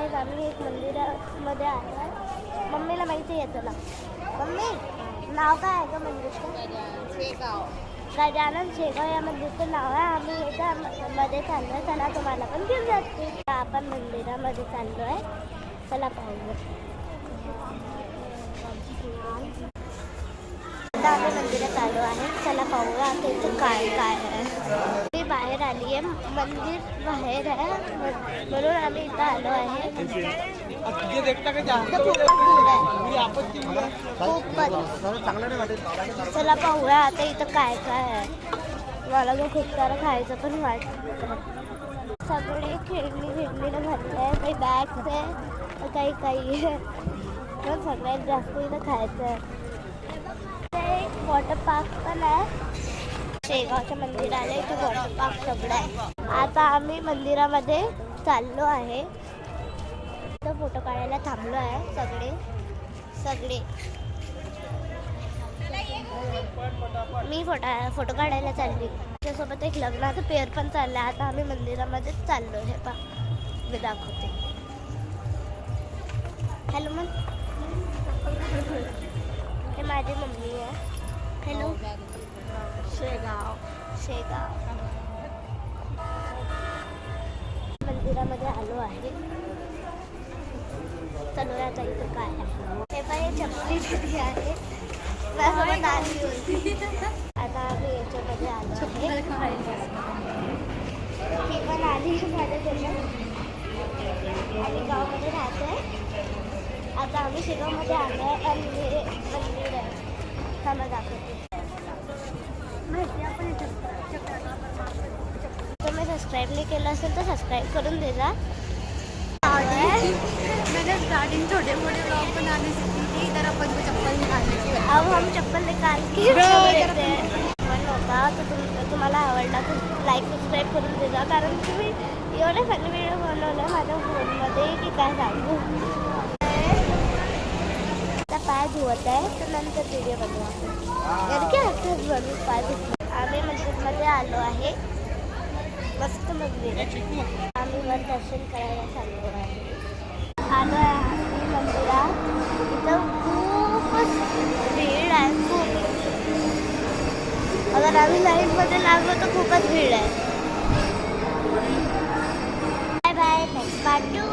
Guys आम्ही एक मंदिरामध्ये आलो आहे. मम्मीला माहिती आहे चला. मम्मी नाव काय आहे का मंदिरचं? शेगाव. गजानन शेगाव या मंदिरचं नाव आहे. आम्ही याच्या मध्ये चाललो आहे. चला तुम्हाला पण घेऊन जाते. आपण मंदिरामध्ये चाललो आहे. चला पाहूया. आता आम्ही मंदिरात आलो आहे. चला पाहूया आता इथं काय काय आहे. मी बाहेर आली आहे. मंदिर बाहेर आहे म्हणून आम्ही इथं आलो आहे. चला पाहूया आता इथं काय काय आहे. मला तर खूप सारं खायचं पण वाटतं. सगळे खेळणीला भरले आहे. काही बॅग्स आहे काही आहे. पण सगळ्यात जास्त इथं खायचं आहे. एक वॉटर पार्क पण आहे. शेगावच्या मंदिराला इथे वॉटर पार्क सगळं आहे. आता आम्ही मंदिरामध्ये चाललो आहे. इथं फोटो काढायला थांबलो आहे सगळे. मी फोटो काढायला चालली. त्याच्यासोबत एक लग्नाचं पेअर पण चाललं आहे. आता आम्ही मंदिरामध्येच चाललो. हे पा मी दाखवते. हॅलो मग हे माझी मम्मी आहे. हॅलो. शेगाव मंदिरामध्ये आलो आहे. चलो आता इथं काय आहे. हे पाय चप्पली किती आहे. माझ्यासोबत आली होती. आता आम्ही याच्यामध्ये आलो आहे. ही पण आली माझ्यासोबत. आम्ही गावामध्ये राहतोय. आता आम्ही शेगावमध्ये आलो आहे आणि हे मंदिर आहे. मला दाखवते. तुम्ही सबस्क्राईब नहीं केलं असेल तर सबस्क्राईब करून दे जा. मैंने स्टार्टिंग छोटे मोटे ब्लॉग बनाने सीखी थी. इधर अपन को चप्पल निकालने की. अब हम चप्पल निकाल के देते हैं. पण होता तर तुम्हाला आवडला तर लाईक सबस्क्राईब करून दे जा. कारण तुम्ही एवढे फनी व्हिडिओ बनवलं माझ्या फोनमध्ये की काय सांगू. आता पाय धुवत आहे तर नंतर व्हिडिओ बनवू आपण. काय असं बनवून पाय धुवत. आम्ही मंदिरमध्ये आलो आहे. मस्त मंदिर आहे. आम्ही वर दर्शन करायला चाललो आहे. आलो आहे आम्ही मंदिरात. इथं खूपच भीड आहे. खूप. अगर आम्ही लाईनमध्ये लागलो तर खूपच भीड आहे. Bye bye. Next part 2.